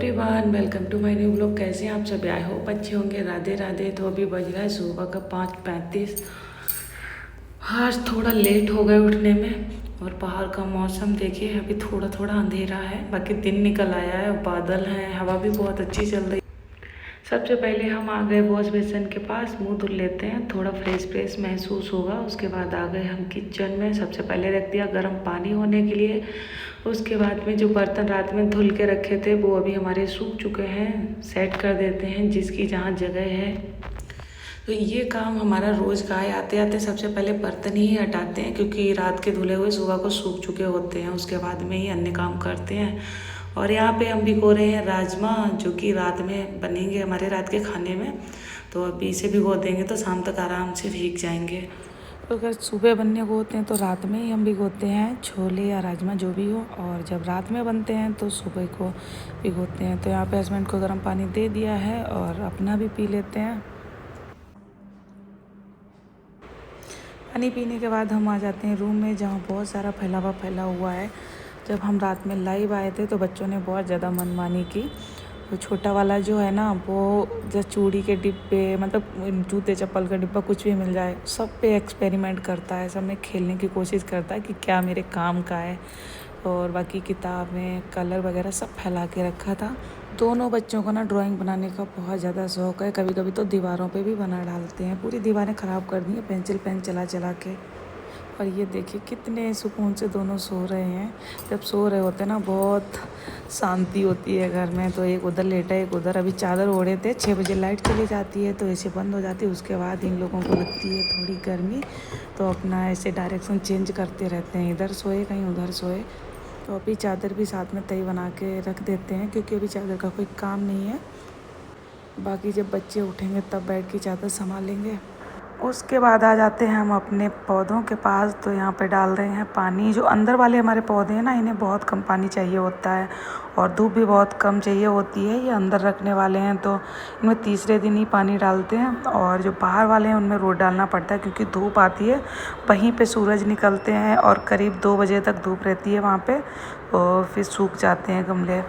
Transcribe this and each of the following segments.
Everyone, welcome to my new blog. कैसे हैं आप सभी? आई होप अच्छे होंगे। राधे राधे। तो अभी बज रहा है सुबह का 5:35। आज थोड़ा लेट हो गए उठने में। और बाहर का मौसम देखिए, अभी थोड़ा थोड़ा अंधेरा है, बाकी दिन निकल आया है, बादल हैं, हवा भी बहुत अच्छी चल रही है। सबसे पहले हम आ गए वॉश बेसिन के पास, मुंह धुल लेते हैं, थोड़ा फ्रेश फ्रेश महसूस होगा। उसके बाद आ गए हम किचन में। सबसे पहले रख दिया गर्म पानी होने के लिए। उसके बाद में जो बर्तन रात में धुल के रखे थे वो अभी हमारे सूख चुके हैं, सेट कर देते हैं जिसकी जहाँ जगह है। तो ये काम हमारा रोज़ का है। आते आते सबसे पहले बर्तन ही हटाते हैं, क्योंकि रात के धुले हुए सुबह को सूख चुके होते हैं। उसके बाद में ही अन्य काम करते हैं। और यहाँ पे हम भिगो रहे हैं राजमा, जो कि रात में बनेंगे हमारे रात के खाने में। तो अभी इसे भिगो देंगे तो शाम तक आराम से भीग जाएंगे। तो अगर सुबह बनने को होते हैं तो रात में ही हम भिगोते हैं, छोले या राजमा जो भी हो। और जब रात में बनते हैं तो सुबह को भिगोते हैं। तो यहाँ पे हस्बैंड को गर्म पानी दे दिया है और अपना भी पी लेते हैं। पानी पीने के बाद हम आ जाते हैं रूम में, जहाँ बहुत सारा फैला हुआ है। जब हम रात में लाइव आए थे तो बच्चों ने बहुत ज़्यादा मनमानी की। तो छोटा वाला जो है ना, वो जैसे चूड़ी के डिब्बे, मतलब जूते चप्पल का डिब्बा, कुछ भी मिल जाए सब पे एक्सपेरिमेंट करता है, सब में खेलने की कोशिश करता है कि क्या मेरे काम का है। और बाकी किताबें, कलर वगैरह सब फैला के रखा था। दोनों बच्चों को ना ड्राइंग बनाने का बहुत ज़्यादा शौक़ है। कभी कभी तो दीवारों पे भी बना डालते हैं। पूरी दीवारें ख़राब कर दी हैं पेंसिल पेन चला चला के। और ये देखिए कितने सुकून से दोनों सो रहे हैं। जब सो रहे होते हैं ना, बहुत शांति होती है घर में। तो एक उधर लेटा है, एक उधर। अभी चादर ओढ़े थे। 6 बजे लाइट चली जाती है तो ऐसे बंद हो जाती है। उसके बाद इन लोगों को लगती है थोड़ी गर्मी, तो अपना ऐसे डायरेक्शन चेंज करते रहते हैं, इधर सोए कहीं उधर सोए। तो अभी चादर भी साथ में तय बना के रख देते हैं, क्योंकि अभी चादर का कोई काम नहीं है। बाकी जब बच्चे उठेंगे तब बैठ के चादर संभालेंगे। उसके बाद आ जाते हैं हम अपने पौधों के पास। तो यहाँ पे डाल रहे हैं पानी। जो अंदर वाले हमारे पौधे हैं ना, इन्हें बहुत कम पानी चाहिए होता है और धूप भी बहुत कम चाहिए होती है। ये अंदर रखने वाले हैं तो इनमें तीसरे दिन ही पानी डालते हैं। और जो बाहर वाले हैं उनमें रोज़ डालना पड़ता है, क्योंकि धूप आती है, वहीं पे सूरज निकलते हैं और करीब 2 बजे तक धूप रहती है वहाँ पे। और फिर सूख जाते हैं गमले।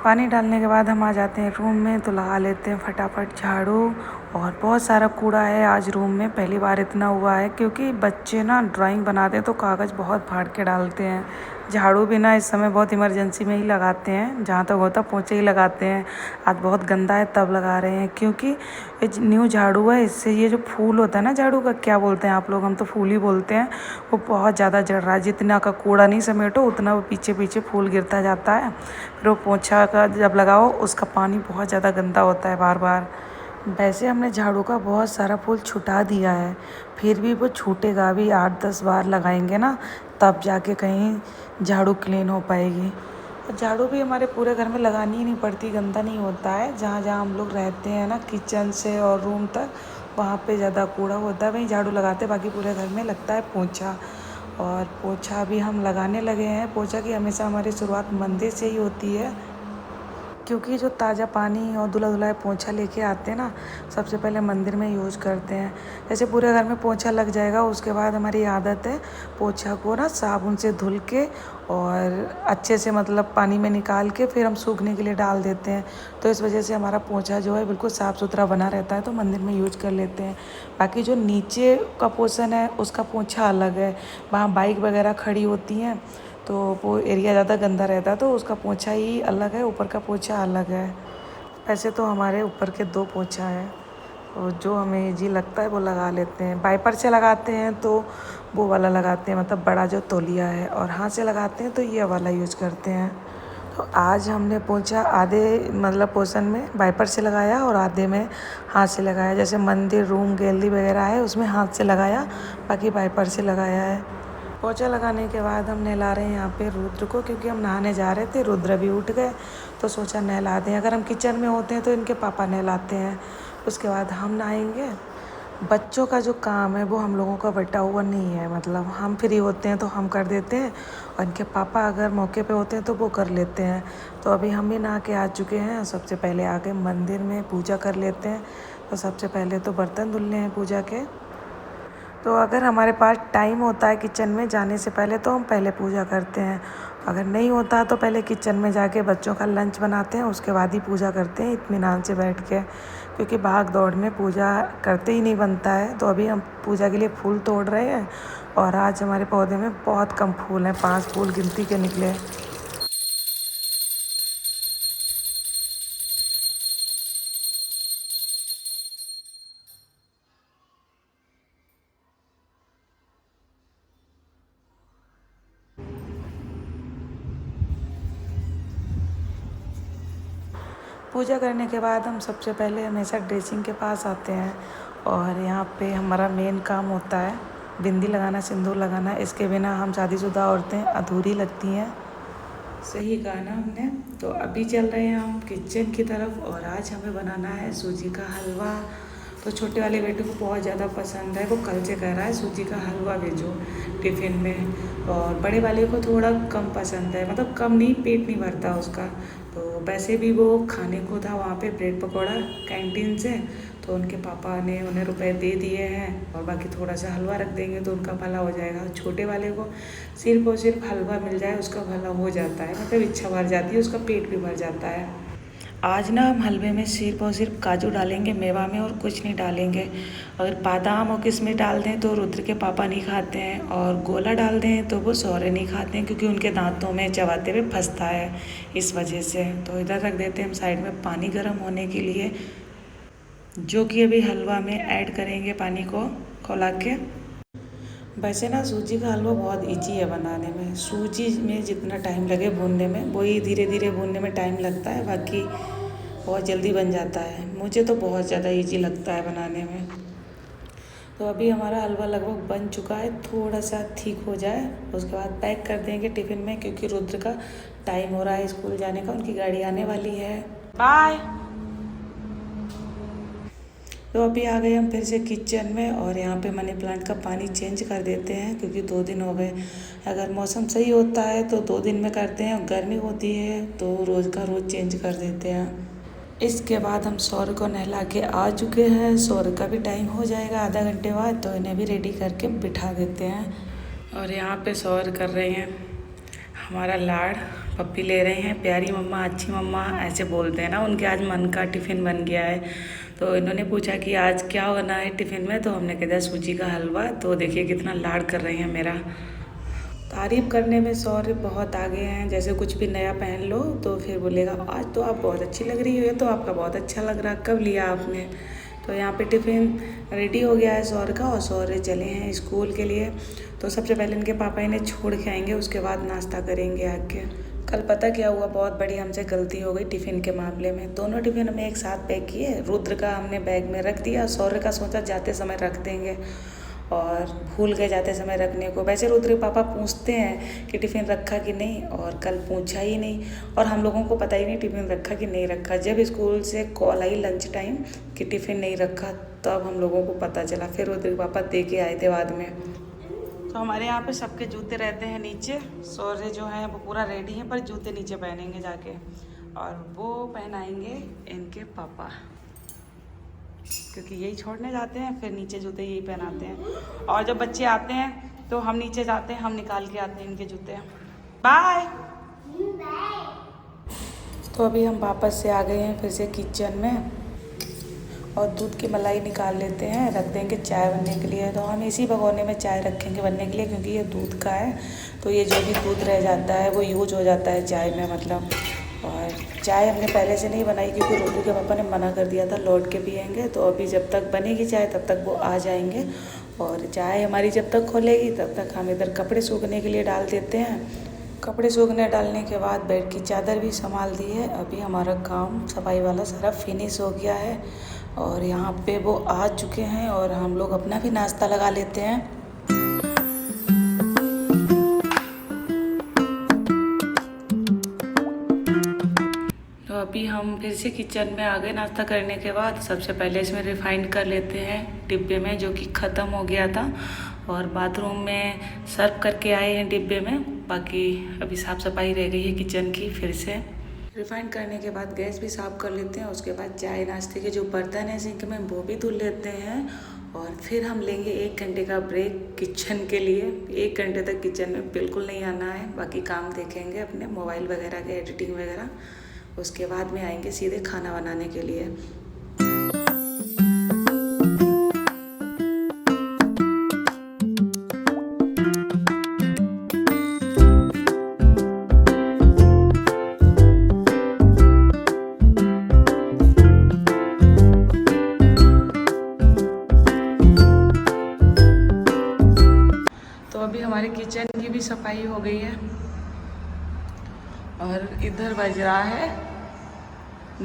पानी डालने के बाद हम आ जाते हैं रूम में, तो लगा लेते हैं फटाफट झाड़ू। और बहुत सारा कूड़ा है आज रूम में, पहली बार इतना हुआ है, क्योंकि बच्चे ना ड्राइंग बनाते हैं तो कागज़ बहुत फाड़ के डालते हैं। झाड़ू भी ना इस समय बहुत इमरजेंसी में ही लगाते हैं, जहाँ तक होता पोंछे ही लगाते हैं। आज बहुत गंदा है तब लगा रहे हैं, क्योंकि ये न्यू झाड़ू है। इससे ये जो फूल होता है ना झाड़ू का, क्या बोलते हैं आप लोग, हम तो फूल ही बोलते हैं, वो बहुत ज़्यादा जड़ रहा है। जितना का कूड़ा नहीं समेटो उतना वो पीछे पीछे फूल गिरता जाता है। फिर वो पोंछा का जब लगाओ उसका पानी बहुत ज़्यादा गंदा होता है बार बार। वैसे हमने झाड़ू का बहुत सारा फूल छुटा दिया है, फिर भी वो छूटेगा भी। 8-10 बार लगाएंगे ना, तब जाके कहीं झाड़ू क्लीन हो पाएगी। झाड़ू भी हमारे पूरे घर में लगानी ही नहीं पड़ती, गंदा नहीं होता है। जहाँ जहाँ हम लोग रहते हैं ना, किचन से और रूम तक, वहाँ पे ज़्यादा कूड़ा होता है, वहीं झाड़ू लगाते हैं। बाकी पूरे घर में लगता है पोंछा। और पोंछा भी हम लगाने लगे हैं। पोंछा की हमेशा हमारी शुरुआत मंदिर से ही होती है, क्योंकि जो ताज़ा पानी और धुला धुलाया पोंछा लेके आते हैं ना, सबसे पहले मंदिर में यूज़ करते हैं। जैसे पूरे घर में पोंछा लग जाएगा, उसके बाद हमारी आदत है पोंछा को ना साबुन से धुल के और अच्छे से, मतलब पानी में निकाल के फिर हम सूखने के लिए डाल देते हैं। तो इस वजह से हमारा पोंछा जो है बिल्कुल साफ़ सुथरा बना रहता है, तो मंदिर में यूज कर लेते हैं। बाकी जो नीचे का पोर्शन है उसका पोंछा अलग है, वहाँ बाइक वगैरह खड़ी होती हैं तो वो एरिया ज़्यादा गंदा रहता है, तो उसका पोंछा ही अलग है, ऊपर का पोंछा अलग है। वैसे तो हमारे ऊपर के 2 पोंछा है, और जो हमें इजी लगता है वो लगा लेते हैं। वाइपर से लगाते हैं तो वो वाला लगाते हैं, मतलब बड़ा जो तौलिया है। और हाथ से लगाते हैं तो ये वाला यूज़ करते हैं। तो आज हमने पोंछा आधे, मतलब पोर्शन में वाइपर से लगाया और आधे में हाथ से लगाया। जैसे मंदिर, रूम, गैलरी वगैरह है उसमें हाथ से लगाया, बाकी वाइपर से लगाया है। पोंछा लगाने के बाद हम नहला रहे हैं यहाँ पे रुद्र को, क्योंकि हम नहाने जा रहे थे, रुद्र भी उठ गए तो सोचा नहला दें। अगर हम किचन में होते हैं तो इनके पापा नहलाते हैं, उसके बाद हम नहाएंगे। बच्चों का जो काम है वो हम लोगों का बटा हुआ नहीं है, मतलब हम फ्री होते हैं तो हम कर देते हैं, और इनके पापा अगर मौके पे होते हैं तो वो कर लेते हैं। तो अभी हम भी नहा के आ चुके हैं। सबसे पहले आके मंदिर में पूजा कर लेते हैं। तो सबसे पहले तो बर्तन धुलने हैं पूजा के। तो अगर हमारे पास टाइम होता है किचन में जाने से पहले तो हम पहले पूजा करते हैं, अगर नहीं होता तो पहले किचन में जाके बच्चों का लंच बनाते हैं, उसके बाद ही पूजा करते हैं इत्मीनान से बैठ के, क्योंकि भाग दौड़ में पूजा करते ही नहीं बनता है। तो अभी हम पूजा के लिए फूल तोड़ रहे हैं और आज हमारे पौधे में बहुत कम फूल हैं, 5 फूल गिनती के निकले। पूजा करने के बाद हम सबसे पहले हमेशा ड्रेसिंग के पास आते हैं और यहाँ पे हमारा मेन काम होता है बिंदी लगाना, सिंदूर लगाना। इसके बिना हम शादीशुदा औरतें अधूरी लगती हैं। सही कहा ना हमने। तो अभी चल रहे हैं हम किचन की तरफ और आज हमें बनाना है सूजी का हलवा। तो छोटे वाले बेटे को बहुत ज़्यादा पसंद है, वो कल से कह रहा है सूजी का हलवा भेजो टिफ़िन में। और बड़े वाले को थोड़ा कम पसंद है, मतलब कम नहीं, पेट नहीं भरता उसका। तो वैसे भी वो खाने को था वहाँ पे ब्रेड पकौड़ा कैंटीन से, तो उनके पापा ने उन्हें रुपए दे दिए हैं और बाकी थोड़ा सा हलवा रख देंगे तो उनका भला हो जाएगा। छोटे वाले को सिर्फ और सिर्फ हलवा मिल जाए उसका भला हो जाता है, मतलब इच्छा भर जाती है, उसका पेट भी भर जाता है। आज ना हम हलवे में सिर्फ और सिर्फ काजू डालेंगे मेवा में, और कुछ नहीं डालेंगे। अगर बादाम और किशमिश डाल दें तो रुद्र के पापा नहीं खाते हैं, और गोला डाल दें तो वो सौरे नहीं खाते हैं क्योंकि उनके दांतों में चबाते हुए फंसता है, इस वजह से। तो इधर रख देते हैं हम साइड में पानी गर्म होने के लिए, जो कि अभी हलवा में ऐड करेंगे पानी को खौला के। वैसे ना सूजी का हलवा बहुत इजी है बनाने में। सूजी में जितना टाइम लगे भूनने में, वही धीरे धीरे भूनने में टाइम लगता है, बाकी बहुत जल्दी बन जाता है। मुझे तो बहुत ज़्यादा इजी लगता है बनाने में। तो अभी हमारा हलवा लगभग बन चुका है, थोड़ा सा ठीक हो जाए उसके बाद पैक कर देंगे टिफ़िन में, क्योंकि रुद्र का टाइम हो रहा है स्कूल जाने का, उनकी गाड़ी आने वाली है। बाय। तो अभी आ गए हम फिर से किचन में और यहाँ पे मनी प्लांट का पानी चेंज कर देते हैं, क्योंकि 2 दिन हो गए। अगर मौसम सही होता है तो 2 दिन में करते हैं, और गर्मी होती है तो रोज़ का रोज़ चेंज कर देते हैं। इसके बाद हम सौर को नहला के आ चुके हैं, सौर का भी टाइम हो जाएगा आधा घंटे बाद, तो इन्हें भी रेडी करके बिठा देते हैं। और यहाँ पे सौर कर रहे हैं हमारा लाड़, पप्पी ले रहे हैं, प्यारी मम्मा, अच्छी मम्मा ऐसे बोलते हैं ना। उनके आज मन का टिफ़िन बन गया है, तो इन्होंने पूछा कि आज क्या बना है टिफ़िन में, तो हमने कह दिया सूजी का हलवा। तो देखिए कितना लाड़ कर रहे हैं मेरा। तारीफ़ करने में सौर्य बहुत आगे हैं, जैसे कुछ भी नया पहन लो तो फिर बोलेगा आज तो आप बहुत अच्छी लग रही हो, ये तो आपका बहुत अच्छा लग रहा, कब लिया आपने। तो यहाँ पे टिफ़िन रेडी हो गया है सौर्य का, और सौर्य चले हैं स्कूल के लिए। तो सबसे पहले इनके पापा इन्हें छोड़ के आएंगे, उसके बाद नाश्ता करेंगे आके। कल पता क्या हुआ, बहुत बड़ी हमसे गलती हो गई टिफ़िन के मामले में। दोनों टिफ़िन हमने एक साथ पैक किए, रुद्र का हमने बैग में रख दिया, सौर्य का सोचा जाते समय रख देंगे, और भूल गए जाते समय रखने को। वैसे रुद्र के पापा पूछते हैं कि टिफ़िन रखा कि नहीं, और कल पूछा ही नहीं, और हम लोगों को पता ही नहीं टिफ़िन रखा कि नहीं रखा। जब स्कूल से कॉल आई लंच टाइम कि टिफ़िन नहीं रखा, तब हम लोगों को पता चला। फिर रुद्र के पापा दे के आए थे बाद में। तो हमारे यहाँ पे सबके जूते रहते हैं नीचे। सौर्य जो है वो पूरा रेडी है, पर जूते नीचे पहनेंगे जाके, और वो पहनाएंगे इनके पापा, क्योंकि यही छोड़ने जाते हैं, फिर नीचे जूते यही पहनाते हैं। और जब बच्चे आते हैं तो हम नीचे जाते हैं, हम निकाल के आते हैं इनके जूते। बाय। तो अभी हम वापस से आ गए हैं फिर से किचन में, और दूध की मलाई निकाल लेते हैं, रख देंगे चाय बनने के लिए। तो हम इसी भगोने में चाय रखेंगे बनने के लिए, क्योंकि ये दूध का है, तो ये जो भी दूध रह जाता है वो यूज हो जाता है चाय में, मतलब। और चाय हमने पहले से नहीं बनाई, क्योंकि रुद्र के पापा ने मना कर दिया था लौट के पिएंगे। तो अभी जब तक बनेगी चाय तब तक वो आ जाएंगे, और चाय हमारी जब तक खोलेगी तब तक हम इधर कपड़े सूखने के लिए डाल देते हैं। कपड़े सूखने डालने के बाद बेड की चादर भी संभाल दी है। अभी हमारा काम सफाई वाला सारा फिनिश हो गया है, और यहाँ पे वो आ चुके हैं, और हम लोग अपना भी नाश्ता लगा लेते हैं। तो अभी हम फिर से किचन में आ गए नाश्ता करने के बाद। सबसे पहले इसमें रिफाइंड कर लेते हैं डिब्बे में, जो कि ख़त्म हो गया था, और बाथरूम में सर्व करके आए हैं डिब्बे में। बाकी अभी साफ़ सफाई रह गई है किचन की फिर से। रिफाइंड करने के बाद गैस भी साफ़ कर लेते हैं। उसके बाद चाय नाश्ते के जो बर्तन हैं सिंक में वो भी धुल लेते हैं। और फिर हम लेंगे 1 घंटे का ब्रेक किचन के लिए। 1 घंटे तक किचन में बिल्कुल नहीं आना है, बाकी काम देखेंगे अपने मोबाइल वगैरह के, एडिटिंग वगैरह। उसके बाद में आएंगे सीधे खाना बनाने के लिए। तो अभी हमारे किचन की भी सफाई हो गई है और इधर बज रहा है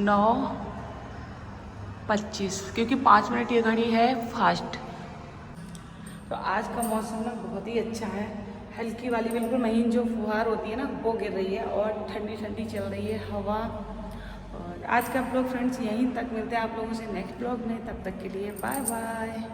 9:25, क्योंकि 5 मिनट ये घड़ी है फास्ट। तो आज का मौसम ना बहुत ही अच्छा है। हल्की वाली बिल्कुल महीन जो फुहार होती है ना वो गिर रही है और ठंडी ठंडी चल रही है हवा। और आज का ब्लॉग फ्रेंड्स यहीं तक, मिलते हैं आप लोगों से नेक्स्ट ब्लॉग में। तब तक के लिए बाय बाय।